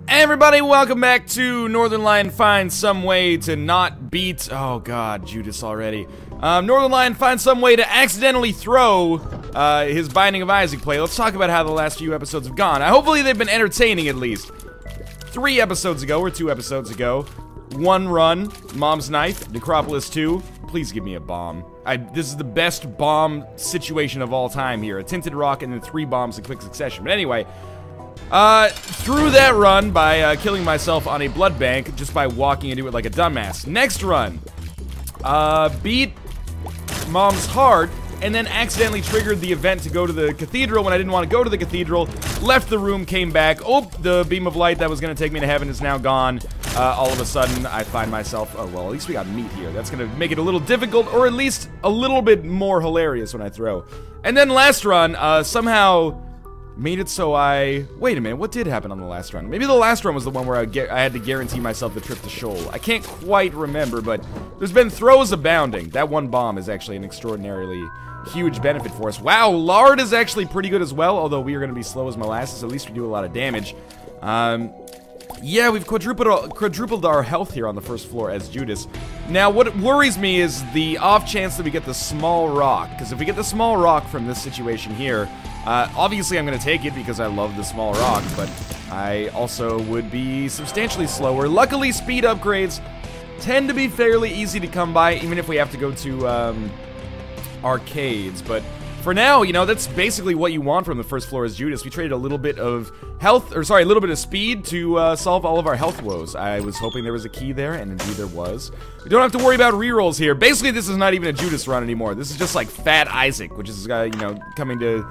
Everybody, welcome back to Northernlion Finds Some Way to Not Beat... Oh god, Judas already. Northernlion finds some way to accidentally throw his Binding of Isaac play. Let's talk about how the last few episodes have gone. Hopefully they've been entertaining at least. 3 episodes ago, or 2 episodes ago, one run, Mom's Knife, Necropolis 2. Please give me a bomb. This is the best bomb situation of all time here. A Tinted Rock and then 3 bombs in quick succession. But anyway... through that run by killing myself on a blood bank just by walking into it like a dumbass. Next run, beat Mom's heart and then accidentally triggered the event to go to the Cathedral when I didn't want to go to the Cathedral. Left the room, came back. Oh, the beam of light that was going to take me to heaven is now gone. All of a sudden, I find myself... Oh, well, at least we got meat here. That's going to make it a little difficult, or at least a little bit more hilarious when I throw. And then last run, somehow... made it so wait a minute, what did happen on the last run? Maybe the last run was the one where I had to guarantee myself the trip to Shoal. I can't quite remember, but there's been throws abounding. That one bomb is actually an extraordinarily huge benefit for us. Wow, lard is actually pretty good as well, although we are going to be slow as molasses. At least we do a lot of damage. Yeah, we've quadrupled our health here on the first floor as Judas. Now, what worries me is the off chance that we get the small rock, because if we get the small rock from this situation here, obviously I'm going to take it because I love the small rock, but I also would be substantially slower. Luckily, speed upgrades tend to be fairly easy to come by, even if we have to go to arcades, but... for now, you know, that's basically what you want from the first floor as Judas. We traded a little bit of health, or sorry, a little bit of speed to solve all of our health woes. I was hoping there was a key there, and indeed there was. We don't have to worry about rerolls here. Basically, this is not even a Judas run anymore. This is just like Fat Isaac, which is, you know, coming to...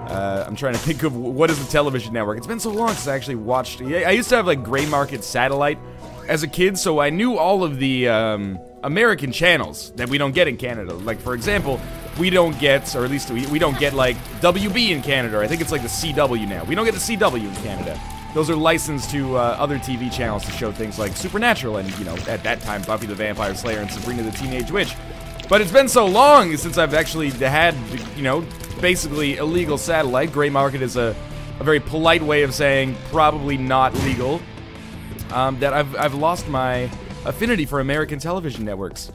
I'm trying to think of what is the television network. It's been so long since I actually watched... I used to have, like, gray market satellite as a kid, so I knew all of the American channels that we don't get in Canada. Like, for example... we don't get, or at least we don't get, like, WB in Canada, or I think it's like the CW now. We don't get the CW in Canada. Those are licensed to other TV channels to show things like Supernatural and, you know, at that time, Buffy the Vampire Slayer and Sabrina the Teenage Witch. But it's been so long since I've actually had, you know, basically illegal satellite. Gray market is a very polite way of saying probably not legal. That I've lost my affinity for American television networks.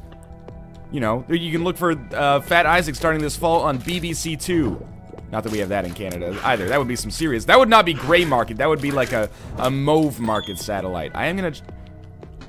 You know, you can look for Fat Isaac starting this fall on BBC 2. Not that we have that in Canada either. That would be some serious... that would not be gray market. That would be like a mauve market satellite. I am gonna...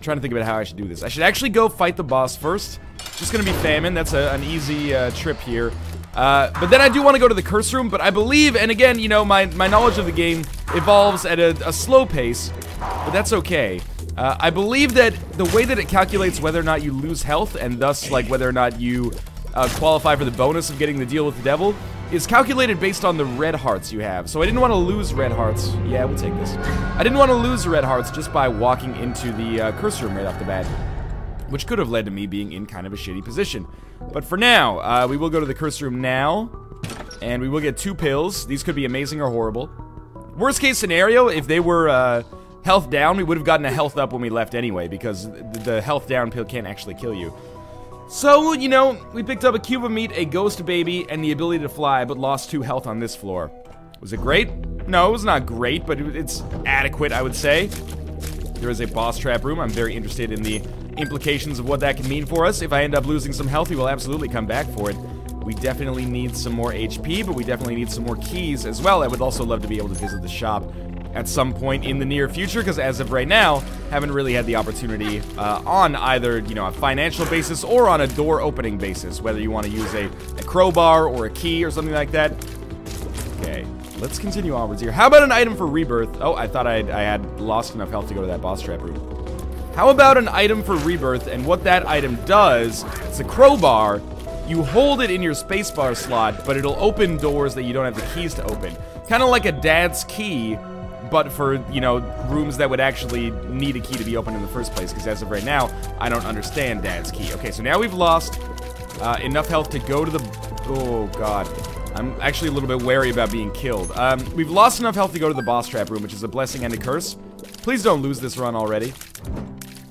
trying to think about how I should do this. I should actually go fight the boss first. Just gonna be famine. That's an easy trip here. But then I do want to go to the curse room, but I believe... and again, you know, my knowledge of the game evolves at a slow pace. But that's okay. I believe that the way that it calculates whether or not you lose health, and thus, like, whether or not you qualify for the bonus of getting the deal with the devil, is calculated based on the red hearts you have. So I didn't want to lose red hearts. Yeah, we'll take this. I didn't want to lose red hearts just by walking into the curse room right off the bat, which could have led to me being in kind of a shitty position. But for now, we will go to the curse room now, and we will get 2 pills. These could be amazing or horrible. Worst case scenario, if they were... health down, we would have gotten a health up when we left anyway, because the health down pill can't actually kill you. So, you know, we picked up a cube of meat, a ghost baby, and the ability to fly, but lost 2 health on this floor. Was it great? No, it was not great, but it's adequate, I would say. There is a boss trap room. I'm very interested in the implications of what that can mean for us. If I end up losing some health, we will absolutely come back for it. We definitely need some more HP, but we definitely need some more keys as well. I would also love to be able to visit the shop at some point in the near future, because as of right now, haven't really had the opportunity on either, you know, a financial basis or on a door opening basis, whether you want to use a crowbar or a key or something like that. Okay, let's continue onwards here. How about an item for rebirth? Oh, I thought I had lost enough health to go to that boss trap room. How about an item for rebirth, and what that item does, it's a crowbar. You hold it in your spacebar slot, but it'll open doors that you don't have the keys to open. Kind of like a dad's key, but for, you know, rooms that would actually need a key to be opened in the first place, because as of right now, I don't understand Dad's key. Okay, so now we've lost enough health to go to the... oh, God. I'm actually a little bit wary about being killed. We've lost enough health to go to the boss trap room, which is a blessing and a curse. Please don't lose this run already.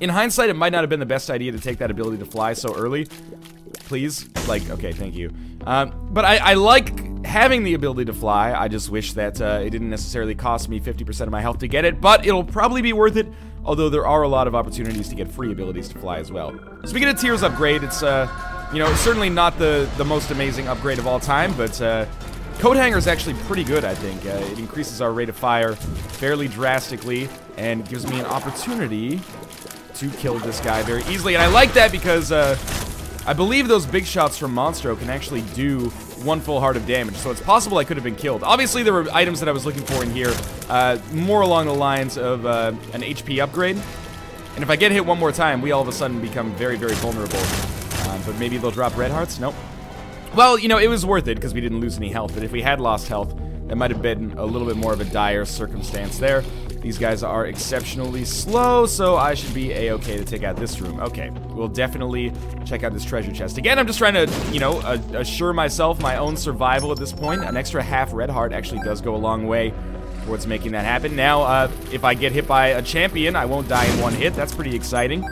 In hindsight, it might not have been the best idea to take that ability to fly so early. Please? Like, okay, thank you. But I like having the ability to fly. I just wish that it didn't necessarily cost me 50% of my health to get it, but it'll probably be worth it, although there are a lot of opportunities to get free abilities to fly as well. Speaking of tiers upgrade, it's, you know, certainly not the most amazing upgrade of all time, but Coat Hanger is actually pretty good, I think. It increases our rate of fire fairly drastically and gives me an opportunity to kill this guy very easily. And I like that because I believe those big shots from Monstro can actually do 1 full heart of damage, so it's possible I could have been killed. Obviously, there were items that I was looking for in here, more along the lines of an HP upgrade. And if I get hit one more time, we all of a sudden become very, very vulnerable. But maybe they'll drop red hearts? Nope. Well, you know, it was worth it because we didn't lose any health, but if we had lost health, that might have been a little bit more of a dire circumstance there. These guys are exceptionally slow, so I should be a-okay to take out this room. Okay, we'll definitely check out this treasure chest. Again, I'm just trying to, you know, assure myself my own survival at this point. An extra half red heart actually does go a long way towards making that happen. Now, if I get hit by a champion, I won't die in 1 hit. That's pretty exciting.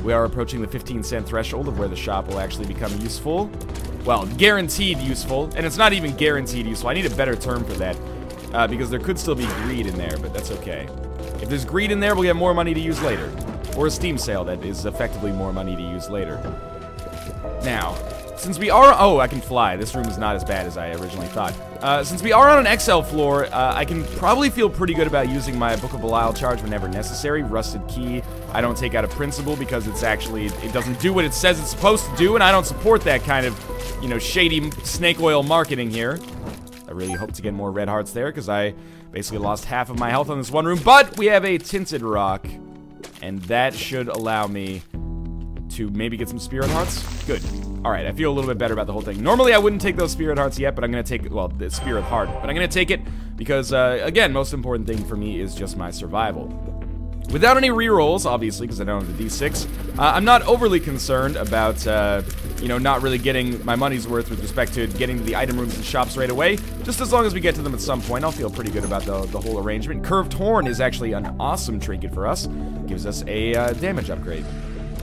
We are approaching the 15-cent threshold of where the shop will actually become useful. Well, guaranteed useful, and it's not even guaranteed useful. I need a better term for that, because there could still be greed in there, but that's okay. If there's greed in there, we'll get more money to use later. Or a Steam sale that is effectively more money to use later. Now, since we are... Oh, I can fly. This room is not as bad as I originally thought. Since we are on an XL floor, I can probably feel pretty good about using my Book of Belial charge whenever necessary. Rusted Key, I don't take out of principle because it's actually... It doesn't do what it says it's supposed to do, and I don't support that kind of, you know, shady snake oil marketing here. I really hope to get more red hearts there because I basically lost half of my health on this one room. But we have a Tinted Rock, and that should allow me to maybe get some Spirit Hearts. Good. Alright, I feel a little bit better about the whole thing. Normally, I wouldn't take those Spirit Hearts yet, but I'm going to take, well, the Spirit Heart. But I'm going to take it because, again, most important thing for me is just my survival. Without any rerolls, obviously, because I don't have the D6, I'm not overly concerned about, you know, not really getting my money's worth with respect to getting to the item rooms and shops right away. Just as long as we get to them at some point, I'll feel pretty good about the whole arrangement. Curved Horn is actually an awesome trinket for us. Gives us a damage upgrade.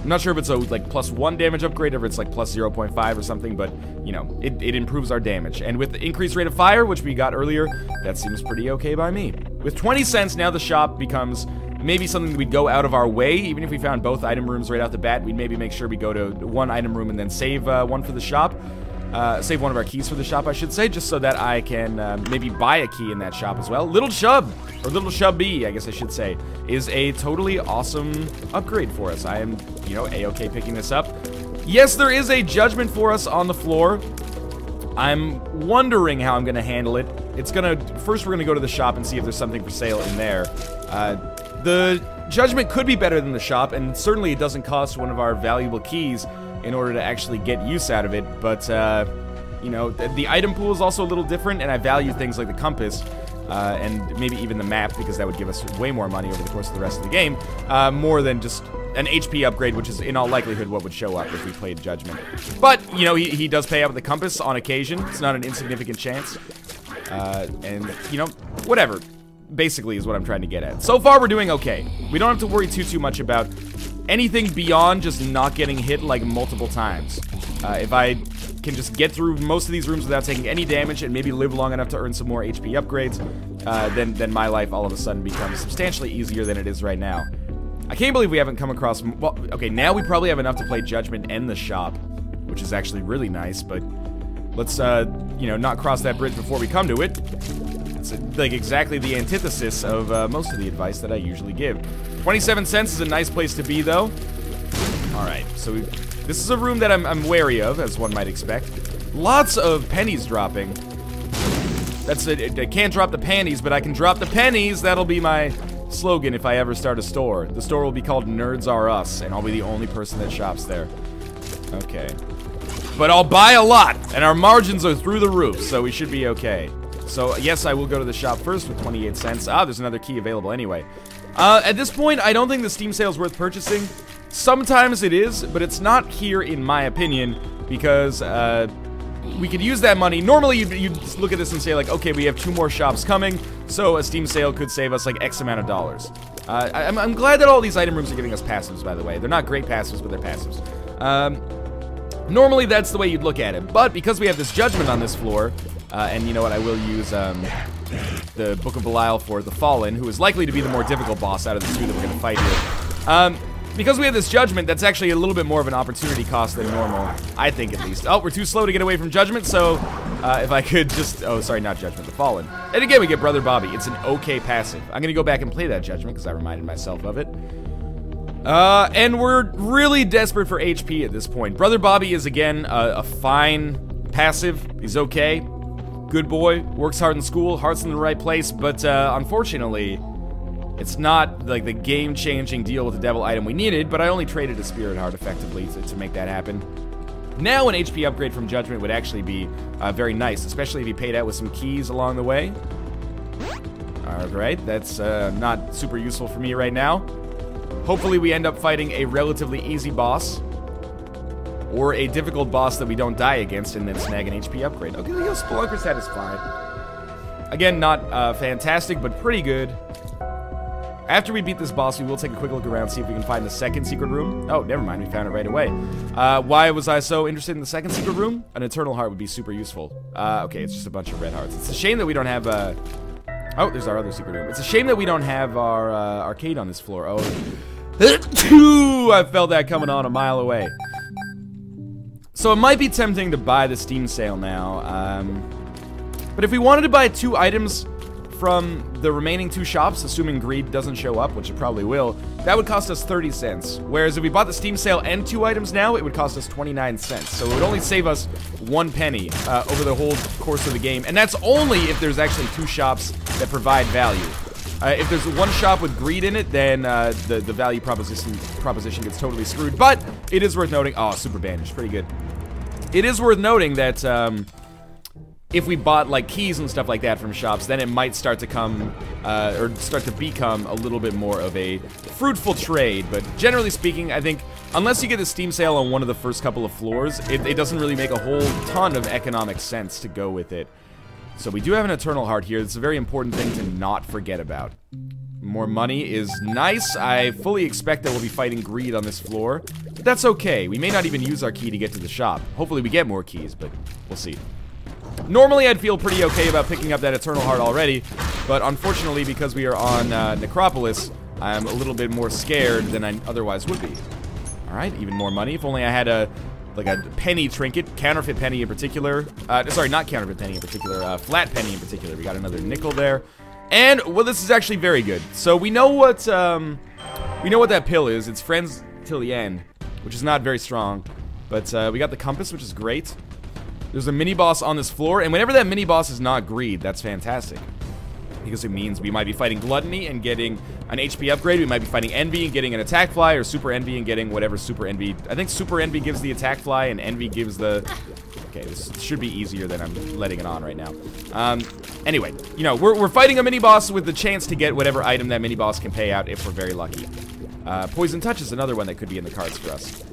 I'm not sure if it's a, like, +1 damage upgrade or if it's, like, +0.5 or something, but, you know, it improves our damage. And with the increased rate of fire, which we got earlier, that seems pretty okay by me. With 20 cents, now the shop becomes maybe something that we'd go out of our way. Even if we found both item rooms right out the bat, we'd maybe make sure we go to one item room and then save one for the shop. Save one of our keys for the shop, I should say, just so that I can maybe buy a key in that shop as well. Little Chub, or Little Chubby, I guess I should say, is a totally awesome upgrade for us. I am, you know, a-okay picking this up. Yes, there is a judgment for us on the floor. I'm wondering how I'm going to handle it. First we're going to go to the shop and see if there's something for sale in there. The judgment could be better than the shop, and certainly it doesn't cost one of our valuable keys in order to actually get use out of it, but, you know, the item pool is also a little different, and I value things like the compass, and maybe even the map, because that would give us way more money over the course of the rest of the game, more than just an HP upgrade, which is in all likelihood what would show up if we played Judgment. But, you know, he does pay out with the compass on occasion. It's not an insignificant chance. And, you know, whatever, basically is what I'm trying to get at. So far, we're doing okay. We don't have to worry too much about anything beyond just not getting hit, like, multiple times. If I can just get through most of these rooms without taking any damage and maybe live long enough to earn some more HP upgrades, then my life all of a sudden becomes substantially easier than it is right now. I can't believe we haven't come across... Well, okay, now we probably have enough to play Judgment and the shop, which is actually really nice, but let's, you know, not cross that bridge before we come to it. It's, like, exactly the antithesis of most of the advice that I usually give. 27 cents is a nice place to be, though. Alright, so this is a room that I'm wary of, as one might expect. Lots of pennies dropping. That's it. I can't drop the panties, but I can drop the pennies. That'll be my slogan if I ever start a store. The store will be called Nerds Are Us, and I'll be the only person that shops there. Okay. But I'll buy a lot, and our margins are through the roof, so we should be okay. So, yes, I will go to the shop first with 28 cents. Ah, there's another key available anyway. At this point, I don't think the Steam sale is worth purchasing. Sometimes it is, but it's not here, in my opinion, because we could use that money. Normally, you'd look at this and say, like, okay, we have 2 more shops coming, so a Steam sale could save us, like, X amount of dollars. I'm glad that all these item rooms are giving us passives, by the way. They're not great passives, but they're passives. Normally, that's the way you'd look at it, but because we have this Judgment on this floor, And you know what, I will use the Book of Belial for the Fallen, who is likely to be the more difficult boss out of the two that we're going to fight here. Because we have this Judgment, that's actually a little bit more of an opportunity cost than normal, I think at least. Oh, we're too slow to get away from Judgment, so if I could just... Oh, sorry, not Judgment, the Fallen. And again, we get Brother Bobby. It's an okay passive. I'm going to go back and play that Judgment, because I reminded myself of it. And we're really desperate for HP at this point. Brother Bobby is, again, a fine passive. He's okay. Good boy. Works hard in school. Heart's in the right place. But, unfortunately... It's not, like, the game-changing deal with the devil item we needed, but I only traded a Spirit Heart effectively to make that happen. Now an HP upgrade from Judgment would actually be very nice, especially if he paid out with some keys along the way. Alright, that's not super useful for me right now. Hopefully we end up fighting a relatively easy boss. Or a difficult boss that we don't die against and then snag an HP upgrade. Okay, the Spelunker's Head is fine. Again, not fantastic, but pretty good. After we beat this boss, we will take a quick look around, see if we can find the second secret room. Oh, never mind, we found it right away. Why was I so interested in the second secret room? An Eternal Heart would be super useful. Okay, it's just a bunch of red hearts. It's a shame that we don't have, Oh, there's our other secret room. It's a shame that we don't have our, arcade on this floor. Oh, I felt that coming on a mile away. So it might be tempting to buy the Steam sale now, but if we wanted to buy 2 items from the remaining 2 shops, assuming greed doesn't show up, which it probably will, that would cost us 30 cents. Whereas if we bought the Steam sale and 2 items now, it would cost us 29 cents. So it would only save us 1 penny over the whole course of the game. And that's only if there's actually 2 shops that provide value. If there's 1 shop with greed in it, then the value proposition gets totally screwed. But it is worth noting... Oh, Super Bandage, pretty good. It is worth noting that... if we bought, like, keys and stuff like that from shops, then it might start to come, or start to become a little bit more of a fruitful trade. But generally speaking, I think, unless you get the Steam sale on one of the first couple of floors, it doesn't really make a whole ton of economic sense to go with it. So we do have an Eternal Heart here. It's a very important thing to not forget about. More money is nice. I fully expect that we'll be fighting greed on this floor. But that's okay. We may not even use our key to get to the shop. Hopefully we get more keys, but we'll see. Normally, I'd feel pretty okay about picking up that Eternal Heart already, but unfortunately, because we are on Necropolis, I'm a little bit more scared than I otherwise would be. Alright, even more money. If only I had a penny trinket, counterfeit penny in particular. Sorry, not counterfeit penny in particular, flat penny in particular. We got another nickel there. And, well, this is actually very good. So we know what that pill is. It's Friends Till the End, which is not very strong. But we got the compass, which is great. There's a mini-boss on this floor, and whenever that mini-boss is not greed, that's fantastic. Because it means we might be fighting Gluttony and getting an HP upgrade, we might be fighting Envy and getting an Attack Fly, or Super Envy and getting whatever Super Envy... I think Super Envy gives the Attack Fly, and Envy gives the... Okay, this should be easier than I'm letting it on right now. Anyway, you know, we're fighting a mini-boss with the chance to get whatever item that mini-boss can pay out if we're very lucky. Poison Touch is another one that could be in the cards for us.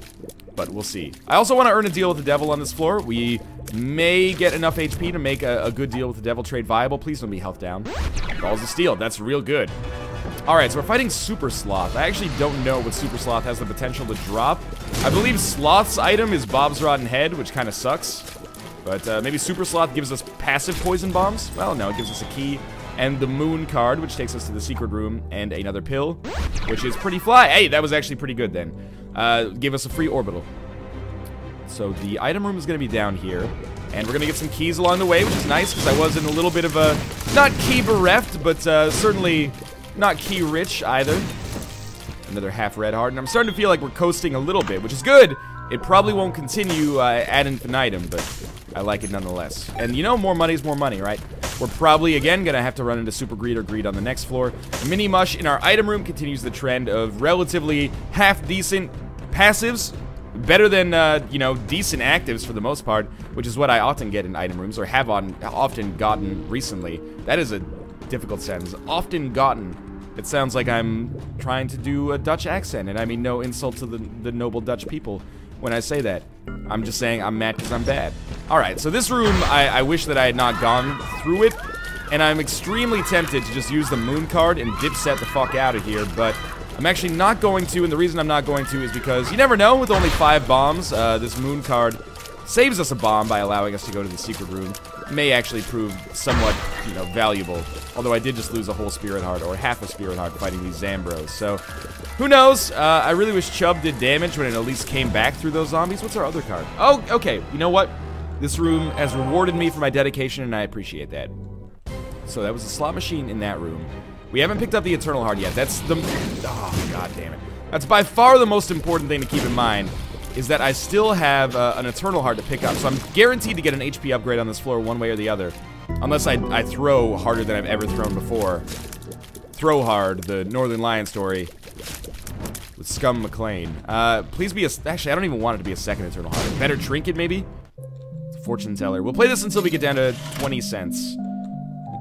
But we'll see. I also want to earn a deal with the devil on this floor. We may get enough HP to make a good deal with the devil trade viable. Please don't be health down. Balls of Steel. That's real good. Alright, so we're fighting Super Sloth. I actually don't know what Super Sloth has the potential to drop. I believe Sloth's item is Bob's Rotten Head, which kind of sucks. But maybe Super Sloth gives us passive poison bombs? Well, no, it gives us a key. And the Moon card, which takes us to the secret room, and another pill, which is Pretty Fly. Hey, that was actually pretty good then. Gave us a free orbital. So the item room is going to be down here, and we're going to get some keys along the way, which is nice, because I was in a little bit of a, not key bereft, but certainly not key rich either. Another half red heart, and I'm starting to feel like we're coasting a little bit, which is good. It probably won't continue ad infinitum, but I like it nonetheless. And you know, more money is more money, right? We're probably, again, going to have to run into Super Greed or Greed on the next floor. Mini Mush in our item room continues the trend of relatively half-decent passives. Better than, you know, decent actives for the most part, which is what I often get in item rooms, or have often gotten recently. That is a difficult sentence. Often gotten. It sounds like I'm trying to do a Dutch accent, and I mean no insult to the noble Dutch people when I say that. I'm just saying I'm mad because I'm bad. Alright, so this room, I wish that I had not gone through it, and I'm extremely tempted to just use the Moon card and dipset the fuck out of here, but I'm actually not going to, and the reason I'm not going to is because you never know, with only 5 bombs, this Moon card saves us a bomb by allowing us to go to the secret room. may actually prove somewhat, you know, valuable. Although I did just lose a whole spirit heart, or half a spirit heart, fighting these Zambros. So, who knows? I really wish Chubb did damage when it at least came back through those zombies. What's our other card? Oh, okay. You know what? This room has rewarded me for my dedication, and I appreciate that. So that was a slot machine in that room. We haven't picked up the Eternal Heart yet. That's the... Oh, god damn it. That's by far the most important thing to keep in mind, is that I still have an Eternal Heart to pick up. So I'm guaranteed to get an HP upgrade on this floor one way or the other. Unless I throw harder than I've ever thrown before. Throw hard, the Northernlion story. With Scum McLean. Please be a... Actually, I don't even want it to be a second Eternal Heart. Better Trinket, maybe? Fortune Teller. We'll play this until we get down to 20 cents.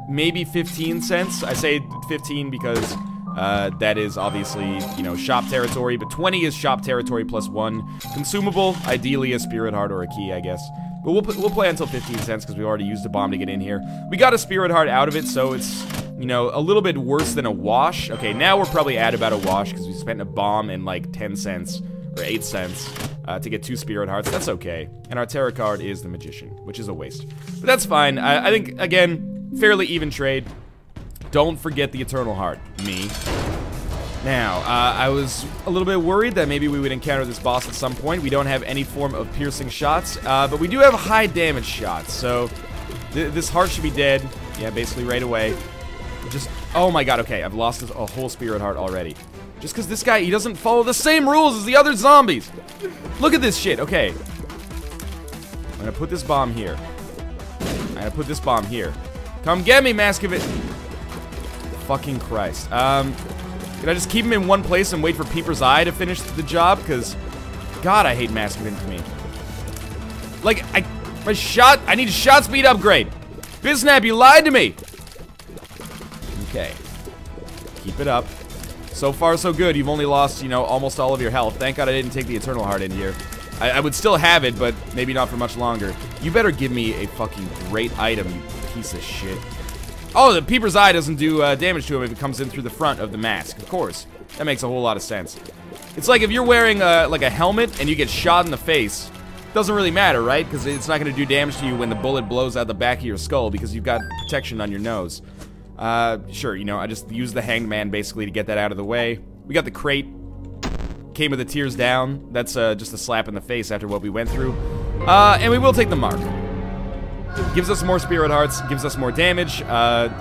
Maybe 15 cents. I say 15 because that is obviously, you know, shop territory, but 20 is shop territory plus 1. Consumable, ideally a spirit heart or a key, I guess. But we'll play until 15 cents because we already used a bomb to get in here. We got a spirit heart out of it, so it's, you know, a little bit worse than a wash. Okay, now we're probably at about a wash because we spent a bomb and like 10 cents or 8 cents. To get 2 spirit hearts. That's okay. And our tarot card is the Magician, which is a waste. But that's fine. I think, again, fairly even trade. Don't forget the Eternal Heart. Me. Now, I was a little bit worried that maybe we would encounter this boss at some point. We don't have any form of piercing shots, but we do have high damage shots, so this heart should be dead. Yeah, basically right away. Just, oh my god, okay, I've lost a whole spirit heart already. Just because this guy, he doesn't follow the same rules as the other zombies. Look at this shit. Okay. I'm gonna put this bomb here. I'm gonna put this bomb here. Come get me, Maskovit. Fucking Christ. Can I just keep him in one place and wait for Peeper's Eye to finish the job? Because, God, I hate Maskovit to me. Like, I need a shot speed upgrade. Biznap, you lied to me. Okay. Keep it up. So far, so good. You've only lost, you know, almost all of your health. Thank God I didn't take the Eternal Heart in here. I would still have it, but maybe not for much longer. You better give me a fucking great item, you piece of shit. Oh, the Peeper's Eye doesn't do damage to him if it comes in through the front of the mask. Of course. That makes a whole lot of sense. It's like if you're wearing, like a helmet and you get shot in the face. Doesn't really matter, right? Because it's not going to do damage to you when the bullet blows out the back of your skull because you've got protection on your nose. Sure, you know, I just used the Hanged Man basically to get that out of the way. We got the crate. Came with the tears down. That's just a slap in the face after what we went through. And we will take the mark. Gives us more spirit hearts, gives us more damage,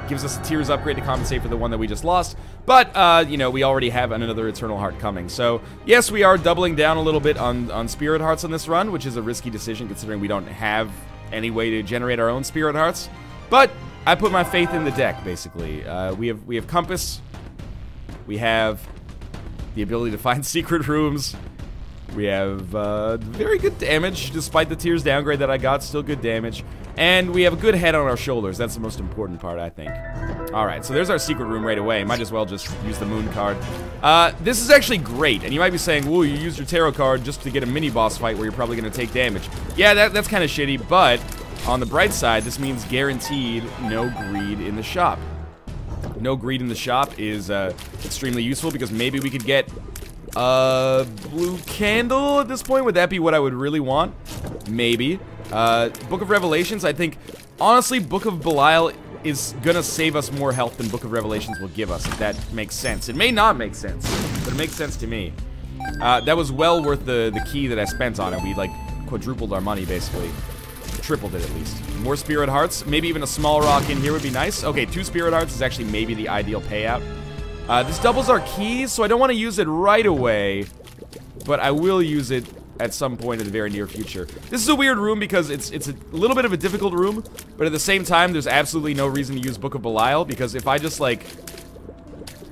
gives us a tears upgrade to compensate for the one that we just lost. But, you know, we already have another Eternal Heart coming. So, yes, we are doubling down a little bit on spirit hearts on this run, which is a risky decision considering we don't have any way to generate our own spirit hearts. But I put my faith in the deck, basically. We have Compass. We have the ability to find secret rooms. We have very good damage, despite the tears downgrade that I got. Still good damage. And we have a good head on our shoulders. That's the most important part, I think. Alright, so there's our secret room right away. Might as well just use the moon card. This is actually great. And you might be saying, whoa, you used your tarot card just to get a mini-boss fight where you're probably going to take damage. Yeah, that's kind of shitty, but on the bright side, this means guaranteed no greed in the shop. No greed in the shop is extremely useful because maybe we could get a blue candle at this point. Would that be what I would really want? Maybe. Book of Revelations, I think, honestly, Book of Belial is gonna save us more health than Book of Revelations will give us, if that makes sense. It may not make sense, but it makes sense to me. That was well worth the key that I spent on it. We, like, quadrupled our money, basically. Tripled it, at least. More Spirit Hearts. Maybe even a small rock in here would be nice. Okay, 2 Spirit Hearts is actually maybe the ideal payout. This doubles our keys, so I don't want to use it right away, but I will use it at some point in the very near future. This is a weird room because it's a little bit of a difficult room, but at the same time, there's absolutely no reason to use Book of Belial, because if I just, like...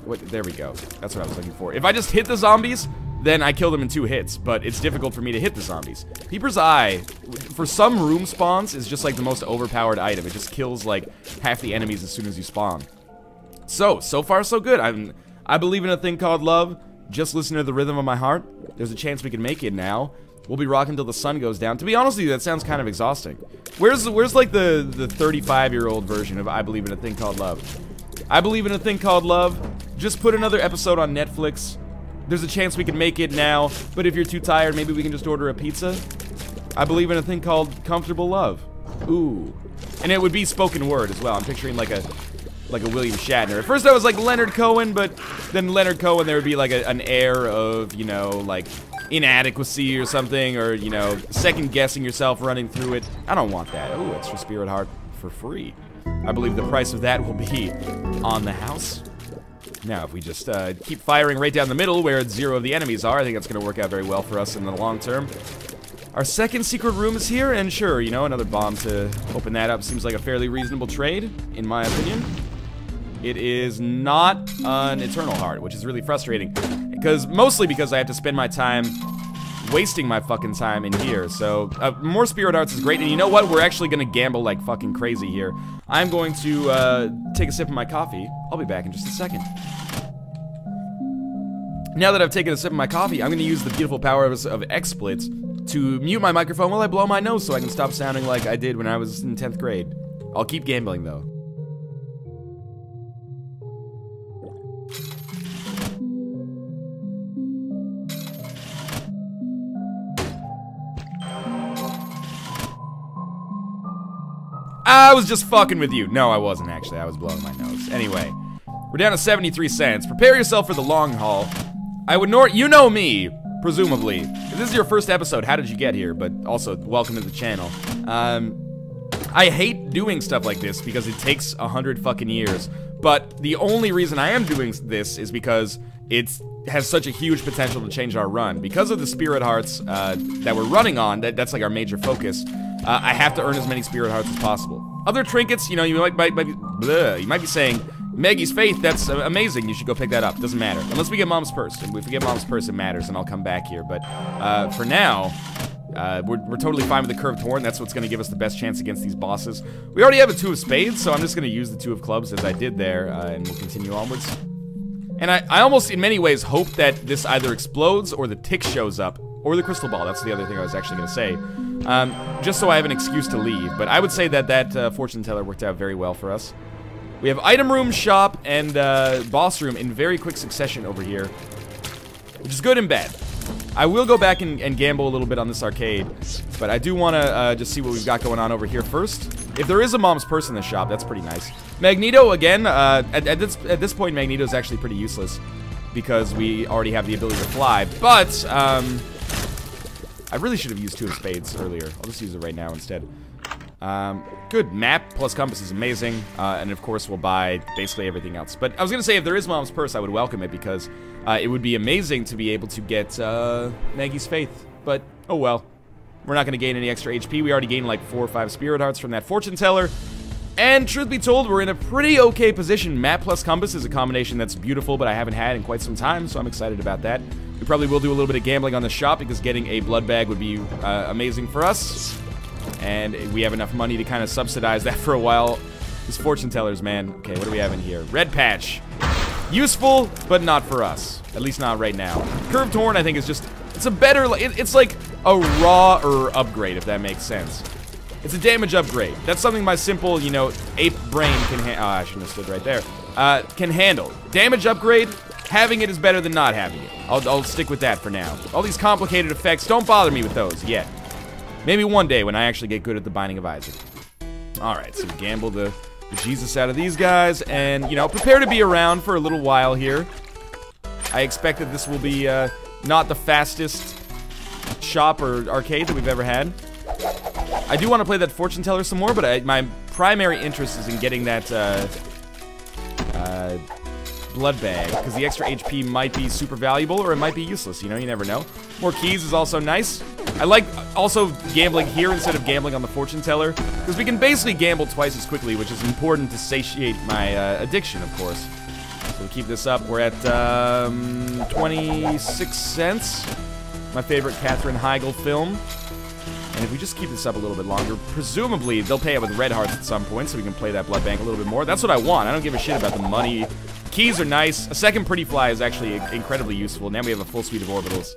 there we go. That's what I was looking for. If I just hit the zombies, then I kill them in 2 hits, but it's difficult for me to hit the zombies. Peeper's Eye, for some room spawns, is just, like, the most overpowered item. It just kills, like, half the enemies as soon as you spawn. So far, so good. I believe in a thing called love. Just listen to the rhythm of my heart. There's a chance we can make it now. We'll be rocking till the sun goes down. To be honest with you, that sounds kind of exhausting. Where's like the 35-year-old version of I believe in a thing called love? I believe in a thing called love. Just put another episode on Netflix. There's a chance we can make it now, but if you're too tired, maybe we can just order a pizza. I believe in a thing called comfortable love. Ooh. And it would be spoken word as well. I'm picturing like a William Shatner. At first I was like Leonard Cohen, but then Leonard Cohen, there would be like an air of, you know, like inadequacy or something, or, you know, second guessing yourself running through it. I don't want that. Ooh, extra spirit heart for free. I believe the price of that will be on the house. Now, if we just keep firing right down the middle where 0 of the enemies are, I think that's going to work out very well for us in the long term. Our second secret room is here, and sure, you know, another bomb to open that up seems like a fairly reasonable trade, in my opinion. It is not an Eternal Heart, which is really frustrating. Mostly because I have to spend my time wasting my fucking time in here. So, more Spirit Hearts is great, and you know what? We're actually gonna gamble like fucking crazy here. I'm going to, take a sip of my coffee. I'll be back in just a second. Now that I've taken a sip of my coffee, I'm gonna use the beautiful power of XSplits to mute my microphone while I blow my nose so I can stop sounding like I did when I was in 10th grade. I'll keep gambling, though. I was just fucking with you. No, I wasn't, actually. I was blowing my nose. Anyway, we're down to 73 cents. Prepare yourself for the long haul. You know me, presumably. If this is your first episode, how did you get here? But also, welcome to the channel. I hate doing stuff like this because it takes 100 fucking years. But the only reason I am doing this is because it has such a huge potential to change our run. Because of the Spirit Hearts that we're running on, that's like our major focus. I have to earn as many Spirit Hearts as possible. Other trinkets, you know, you might be saying, Maggie's Faith, that's amazing, you should go pick that up. Doesn't matter. Unless we get Mom's Purse. And if we get Mom's Purse, it matters, and I'll come back here. But for now, we're totally fine with the Curved Horn. That's what's going to give us the best chance against these bosses. We already have a 2 of Spades, so I'm just going to use the 2 of Clubs as I did there, and we'll continue onwards. And I almost, in many ways, hope that this either explodes or the tick shows up. Or the crystal ball, that's the other thing I was actually going to say. Just so I have an excuse to leave. But I would say that that fortune teller worked out very well for us. We have item room, shop, and boss room in very quick succession over here. Which is good and bad. I will go back and gamble a little bit on this arcade. But I do want to just see what we've got going on over here first. If there is a Mom's Purse in the shop, that's pretty nice. Magneto, again, at this point, Magneto's actually pretty useless. Because we already have the ability to fly. But, I really should have used 2 of Spades earlier. I'll just use it right now instead. Good. Map plus compass is amazing. And of course we'll buy basically everything else. But I was going to say, if there is Mom's Purse, I would welcome it because it would be amazing to be able to get Maggie's Faith. But, oh well. We're not going to gain any extra HP. We already gained like 4 or 5 Spirit Hearts from that Fortune Teller. And truth be told, we're in a pretty okay position. Map plus compass is a combination that's beautiful, but I haven't had in quite some time, so I'm excited about that. We probably will do a little bit of gambling on the shop because getting a blood bag would be amazing for us. And we have enough money to kind of subsidize that for a while. These fortune tellers, man. Okay, what do we have in here? Red patch. Useful, but not for us. At least not right now. Curved horn, I think, is just... It's a better... It's like a raw-er upgrade, if that makes sense. It's a damage upgrade. That's something my simple, you know, ape brain can handle. Oh, I shouldn't have stood right there. Can handle. Damage upgrade, having it is better than not having it. I'll stick with that for now. All these complicated effects, don't bother me with those yet. Maybe one day when I actually get good at the Binding of Isaac. Alright, so we gamble the Jesus out of these guys, and, you know, prepare to be around for a little while here. I expect that this will be, not the fastest shop or arcade that we've ever had. I do want to play that fortune teller some more, but my primary interest is in getting that blood bag, because the extra HP might be super valuable, or it might be useless, you know, you never know. More keys is also nice. I like also gambling here instead of gambling on the fortune teller, because we can basically gamble twice as quickly, which is important to satiate my addiction, of course. So we keep this up. We're at 26 cents. My favorite Katherine Heigl film. And if we just keep this up a little bit longer, presumably they'll pay it with red hearts at some point, so we can play that blood bank a little bit more. That's what I want. I don't give a shit about the money. Keys are nice. A second pretty fly is actually incredibly useful. Now we have a full suite of orbitals.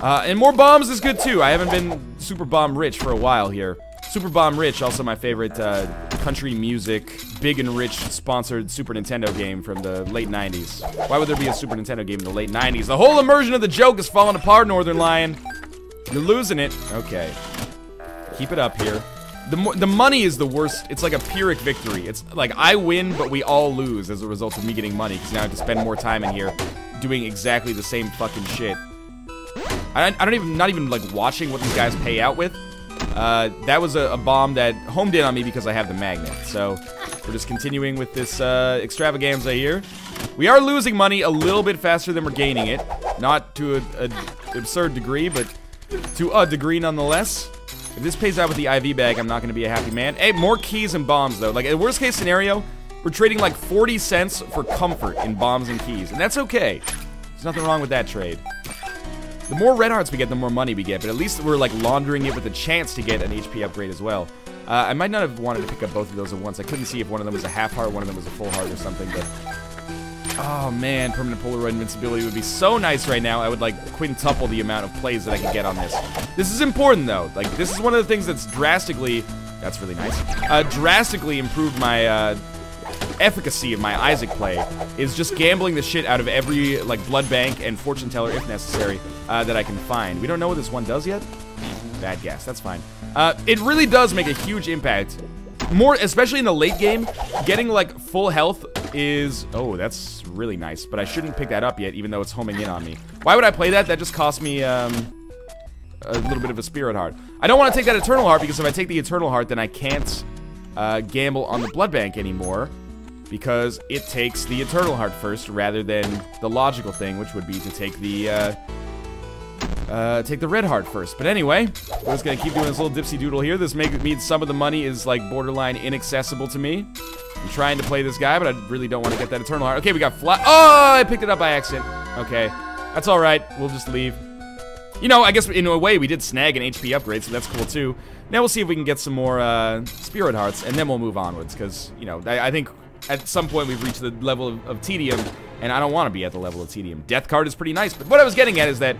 And more bombs is good too. I haven't been super bomb rich for a while here. Super Bomb Rich, also my favorite country music, big and rich sponsored Super Nintendo game from the late 90s. Why would there be a Super Nintendo game in the late 90s? The whole immersion of the joke has fallen apart, Northernlion. You're losing it. Okay. Keep it up here. The money is the worst. It's like a Pyrrhic victory. It's like I win, but we all lose as a result of me getting money, because now I have to spend more time in here doing exactly the same fucking shit. Not even like watching what these guys pay out with. That was a bomb that homed in on me because I have the magnet. So we're just continuing with this extravaganza here. We are losing money a little bit faster than we're gaining it. Not to an absurd degree, but to a degree nonetheless. If this pays out with the IV bag, I'm not going to be a happy man. Hey, more keys and bombs, though. Like, in worst case scenario, we're trading like 40 cents for comfort in bombs and keys. And that's okay. There's nothing wrong with that trade. The more red hearts we get, the more money we get. But at least we're, like, laundering it with a chance to get an HP upgrade as well. I might not have wanted to pick up both of those at once. I couldn't see if one of them was a half heart, one of them was a full heart or something, but... Oh, man, permanent Polaroid invincibility would be so nice right now. I would, like, quintuple the amount of plays that I could get on this. This is important, though. Like, this is one of the things that's drastically... That's really nice. Drastically improved my, efficacy of my Isaac play, is just gambling the shit out of every, like, blood bank and fortune teller, if necessary, that I can find. We don't know what this one does yet? Bad guess. That's fine. It really does make a huge impact. More, especially in the late game, getting, like, full health is... Oh, that's really nice, but I shouldn't pick that up yet, even though it's homing in on me. Why would I play that? That just cost me, a little bit of a spirit heart. I don't want to take that eternal heart, because if I take the eternal heart, then I can't, gamble on the blood bank anymore, because it takes the eternal heart first, rather than the logical thing, which would be to take the, take the red heart first. But anyway, we're just gonna keep doing this little dipsy doodle here. This means some of the money is, like, borderline inaccessible to me. I'm trying to play this guy, but I really don't want to get that eternal heart. Okay, we got fly. Oh, I picked it up by accident. Okay, that's all right. We'll just leave. You know, I guess in a way we did snag an HP upgrade, so that's cool too. Now we'll see if we can get some more spirit hearts, and then we'll move onwards, because, you know, I think at some point we've reached the level of tedium, and I don't want to be at the level of tedium. Death card is pretty nice, but what I was getting at is that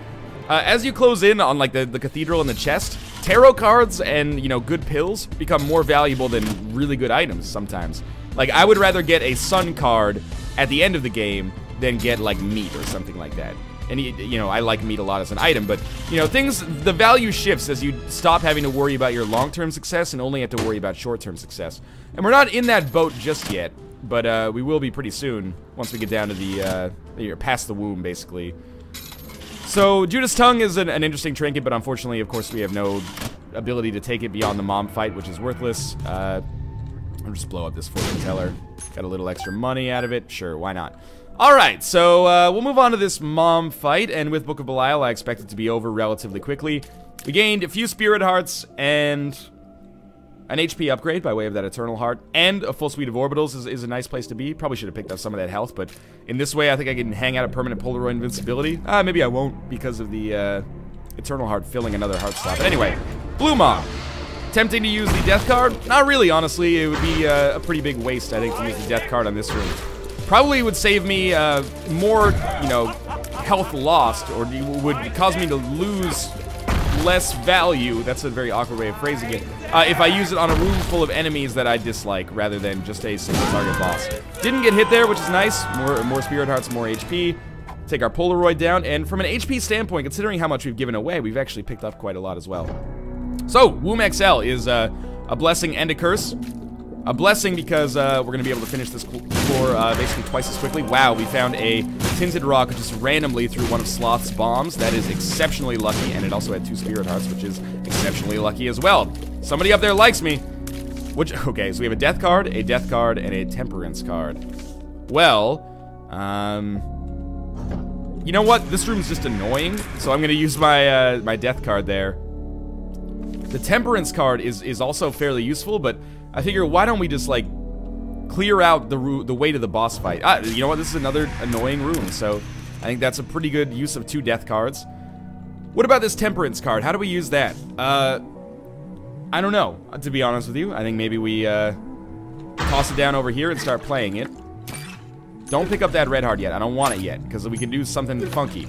as you close in on, like, the cathedral and the chest, tarot cards and, you know, good pills become more valuable than really good items sometimes. Like, I would rather get a sun card at the end of the game than get, like, meat or something like that. And, you know, I like meat a lot as an item, but, you know, the value shifts as you stop having to worry about your long-term success and only have to worry about short-term success. And we're not in that boat just yet, but we will be pretty soon, once we get down to the, past the womb, basically. So, Judas Tongue is an interesting trinket, but unfortunately, of course, we have no ability to take it beyond the mom fight, which is worthless. I'll just blow up this fortune teller. Got a little extra money out of it. Sure, why not? Alright, so we'll move on to this mom fight, and with Book of Belial, I expect it to be over relatively quickly. We gained a few spirit hearts and an HP upgrade by way of that eternal heart, and a full suite of orbitals is a nice place to be. Probably should have picked up some of that health, but in this way, I think I can hang out a permanent Polaroid invincibility. Maybe I won't because of the eternal heart filling another heart slot. But anyway, blue mom. Tempting to use the death card? Not really, honestly. It would be a pretty big waste, I think, to use the death card on this room. Probably would save me more, you know, health lost, or would cause me to lose less value. That's a very awkward way of phrasing it. If I use it on a room full of enemies that I dislike, rather than just a single target boss. Didn't get hit there, which is nice. More spirit hearts, more HP. Take our Polaroid down, and from an HP standpoint, considering how much we've given away, we've actually picked up quite a lot as well. So, Womb XL is a blessing and a curse. A blessing because we're going to be able to finish this floor basically twice as quickly. Wow, we found a tinted rock just randomly through one of Sloth's bombs. That is exceptionally lucky, and it also had 2 spirit hearts, which is exceptionally lucky as well. Somebody up there likes me. Okay, so we have a death card, and a temperance card. Well, you know what? This room's just annoying, so I'm going to use my my death card there. The temperance card is also fairly useful, but I figure, why don't we just, like, clear out the way to the boss fight? You know what? This is another annoying room, so I think that's a pretty good use of 2 death cards. What about this temperance card? How do we use that? I don't know, to be honest with you. I think maybe we toss it down over here and start playing it. Don't pick up that red heart yet. I don't want it yet, because we can do something funky.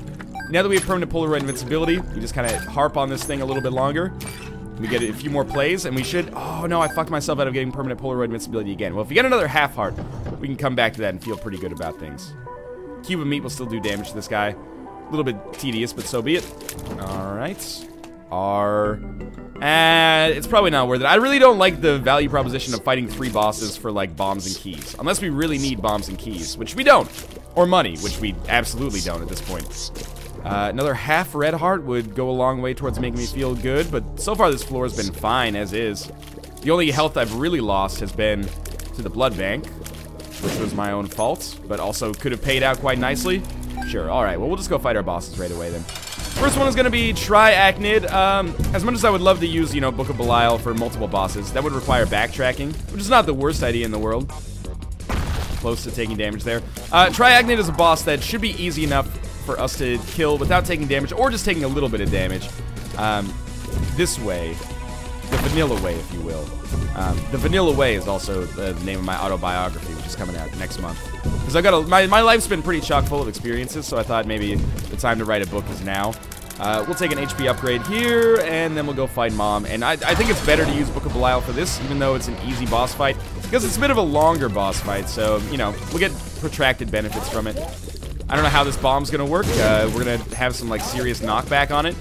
Now that we have permanent Polaroid invincibility, we just kind of harp on this thing a little bit longer. We get a few more plays, and we should... Oh, no, I fucked myself out of getting permanent Polaroid invincibility again. Well, if we get another half heart, we can come back to that and feel pretty good about things. Cube of meat will still do damage to this guy. A little bit tedious, but so be it. Alright. are... it's probably not worth it. I really don't like the value proposition of fighting 3 bosses for, like, bombs and keys. Unless we really need bombs and keys, which we don't. Or money, which we absolutely don't at this point. Another half red heart would go a long way towards making me feel good, but so far this floor has been fine as is. The only health I've really lost has been to the blood bank, which was my own fault, but also could have paid out quite nicely. Sure, alright, well, we'll just go fight our bosses right away then. First one is going to be Triachnid. As much as I would love to use, you know, Book of Belial for multiple bosses, that would require backtracking, which is not the worst idea in the world. Close to taking damage there. Triachnid is a boss that should be easy enough for us to kill without taking damage, or just taking a little bit of damage. This way. The vanilla way, if you will. The vanilla way is also the name of my autobiography, which is coming out next month. Because I got my life's been pretty chock full of experiences, so I thought maybe the time to write a book is now. We'll take an HP upgrade here, and then we'll go fight Mom. And I think it's better to use Book of Belial for this, even though it's an easy boss fight, because it's a bit of a longer boss fight, so, you know, we'll get protracted benefits from it. I don't know how this bomb's gonna work. We're gonna have some, like, serious knockback on it,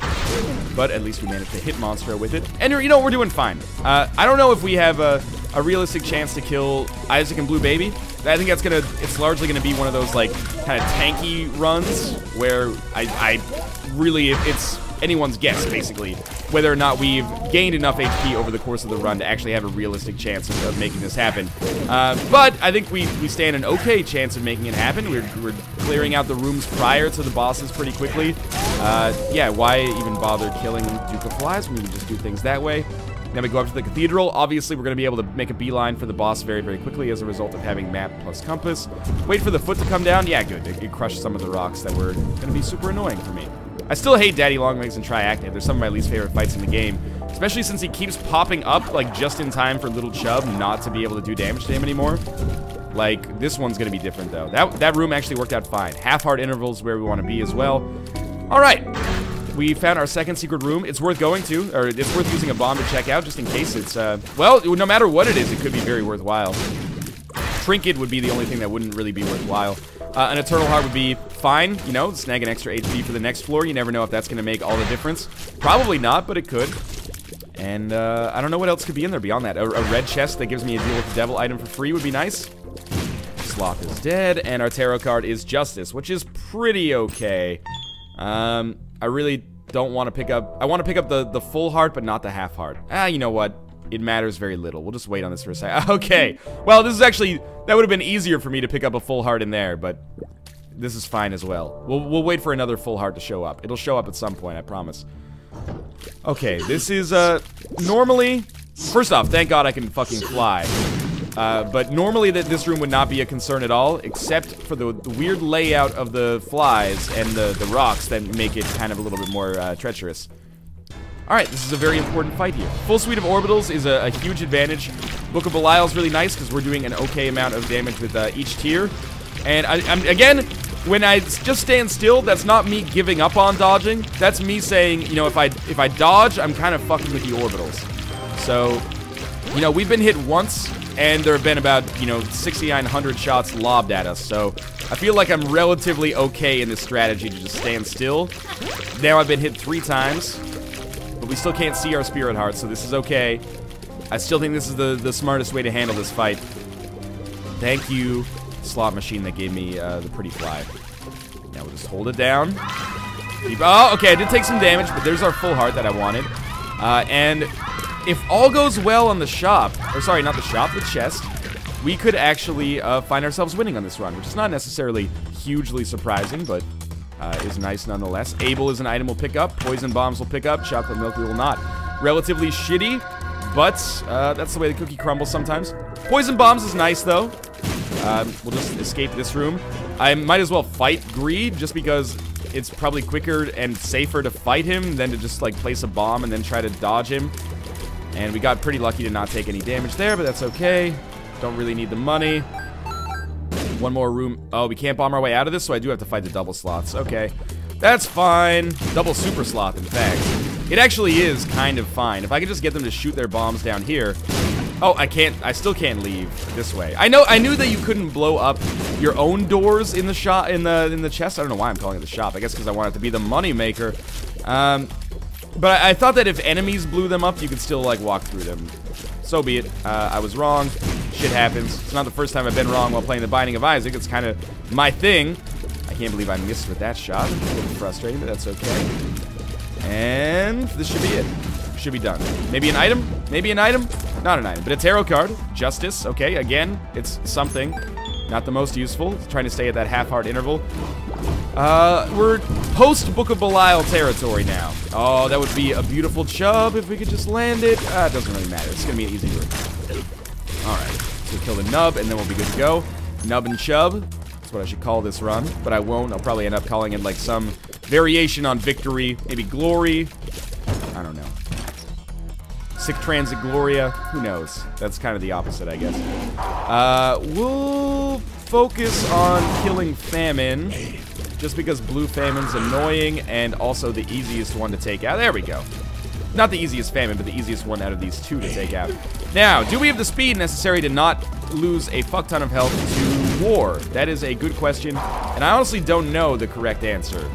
but at least we managed to hit Monstro with it. And, you know, we're doing fine. I don't know if we have a realistic chance to kill Isaac and Blue Baby. I think that's it's largely gonna be one of those, like, kind of tanky runs, where I really, it's anyone's guess, basically, whether or not we've gained enough HP over the course of the run to actually have a realistic chance of making this happen. But I think we stand an okay chance of making it happen. We're clearing out the rooms prior to the bosses pretty quickly. Yeah, why even bother killing Duke of Flies when we can just do things that way? Then we go up to the Cathedral. Obviously, we're going to be able to make a beeline for the boss very, very quickly as a result of having map plus compass. Wait for the foot to come down. Yeah, good. It crushed some of the rocks that were going to be super annoying for me. I still hate Daddy Longlegs and Triachnid. They're some of my least favorite fights in the game, especially since he keeps popping up, like, just in time for Little Chub not to be able to do damage to him anymore. Like, this one's going to be different, though. That room actually worked out fine. Half-heart intervals where we want to be as well. All right. We found our second secret room. It's worth going to, or it's worth using a bomb to check out, just in case it's, well, no matter what it is, it could be very worthwhile. Trinket would be the only thing that wouldn't really be worthwhile. An Eternal Heart would be fine, you know, snag an extra HP for the next floor. You never know if that's going to make all the difference. Probably not, but it could. And, I don't know what else could be in there beyond that. A red chest that gives me a Deal with the Devil item for free would be nice. Sloth is dead, and our tarot card is Justice, which is pretty okay. I really don't want to pick up... I want to pick up the full heart, but not the half heart. You know what? It matters very little. We'll just wait on this for a second. Okay. Well, this is actually... That would have been easier for me to pick up a full heart in there, but... This is fine as well. We'll wait for another full heart to show up. It'll show up at some point, I promise. Okay, this is, normally... First off, thank God I can fucking fly. But normally this room would not be a concern at all, except for the weird layout of the flies and the rocks that make it kind of a little bit more treacherous. Alright, this is a very important fight here. Full suite of orbitals is a huge advantage. Book of Belial is really nice because we're doing an okay amount of damage with each tier. And again, when I just stand still, that's not me giving up on dodging. That's me saying, you know, if I dodge, I'm kind of fucking with the orbitals. So, you know, we've been hit once, and there have been about, you know, 6,900 shots lobbed at us. So I feel like I'm relatively okay in this strategy to just stand still. Now I've been hit 3 times, but we still can't see our spirit hearts, so this is okay. I still think this is the smartest way to handle this fight. Thank you, slot machine that gave me the pretty fly. Now we'll just hold it down. Oh, okay, I did take some damage, but there's our full heart that I wanted. And if all goes well on the shop, or sorry, not the shop, the chest, we could actually find ourselves winning on this run, which is not necessarily hugely surprising, but is nice nonetheless. Able is an item we'll pick up, poison bombs will pick up, chocolate milk we will not. Relatively shitty, but that's the way the cookie crumbles sometimes. Poison bombs is nice, though. We'll just escape this room. I might as well fight Greed, just because it's probably quicker and safer to fight him than to just, like, place a bomb and then try to dodge him. And we got pretty lucky to not take any damage there, but that's okay. Don't really need the money. One more room. Oh, we can't bomb our way out of this, so I do have to fight the double sloths. Okay. That's fine. Double super sloth, in fact. It actually is kind of fine. If I could just get them to shoot their bombs down here. Oh, I can't. I still can't leave this way. I knew that you couldn't blow up your own doors in the shop, in the chest. I don't know why I'm calling it the shop. I guess because I want it to be the money maker. But I thought that if enemies blew them up, you could still, like, walk through them. So be it. I was wrong. Shit happens. It's not the first time I've been wrong while playing the Binding of Isaac. It's kind of my thing. I can't believe I missed with that shot. It's a little frustrating, but that's okay. And this should be it. Should be done. Maybe an item? Maybe an item? Not an item, but a tarot card. Justice. Okay, again, it's something. Not the most useful. Trying to stay at that half-heart interval. We're post-Book of Belial territory now. Oh, that would be a beautiful chub if we could just land it. It doesn't really matter. It's gonna be an easy route. Alright, so we'll kill the nub, and then we'll be good to go. Nub and chub. That's what I should call this run, but I won't. I'll probably end up calling it, like, some variation on victory. Maybe glory. I don't know. Sic Transit Gloria. Who knows? That's kind of the opposite, I guess. We'll focus on killing Famine. Just because Blue Famine's annoying and also the easiest one to take out. There we go. Not the easiest Famine, but the easiest one out of these two to take out. Now, do we have the speed necessary to not lose a fuck ton of health to War? That is a good question, and I honestly don't know the correct answer.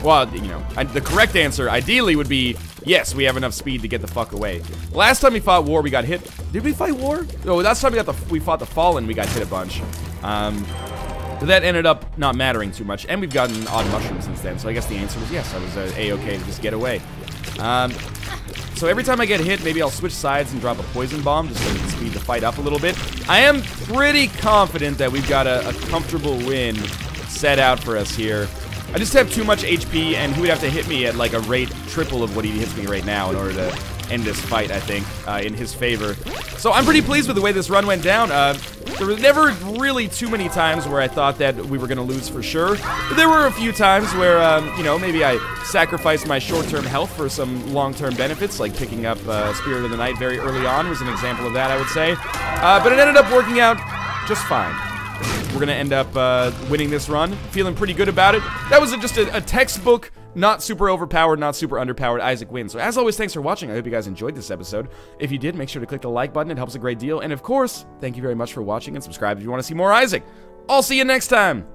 Well, you know, the correct answer, ideally, would be, yes, we have enough speed to get the fuck away. Last time we fought War, we got hit. Did we fight War? No, last time we fought the Fallen, we got hit a bunch. But that ended up not mattering too much, and we've gotten odd mushrooms since then, so I guess the answer was yes, I was A-okay to just get away. So every time I get hit, maybe I'll switch sides and drop a poison bomb, just so we can speed the fight up a little bit. I am pretty confident that we've got a comfortable win set out for us here. I just have too much HP, and he would have to hit me at like a rate triple of what he hits me right now in order to end this fight, I think, in his favor. So I'm pretty pleased with the way this run went down. There were never really too many times where I thought that we were going to lose for sure. But there were a few times where, you know, maybe I sacrificed my short-term health for some long-term benefits, like picking up Spirit of the Night very early on was an example of that, I would say. But it ended up working out just fine. We're going to end up winning this run. Feeling pretty good about it. That was just a textbook, not super overpowered, not super underpowered Isaac win. So as always, thanks for watching. I hope you guys enjoyed this episode. If you did, make sure to click the like button. It helps a great deal. And of course, thank you very much for watching, and subscribe if you want to see more Isaac. I'll see you next time.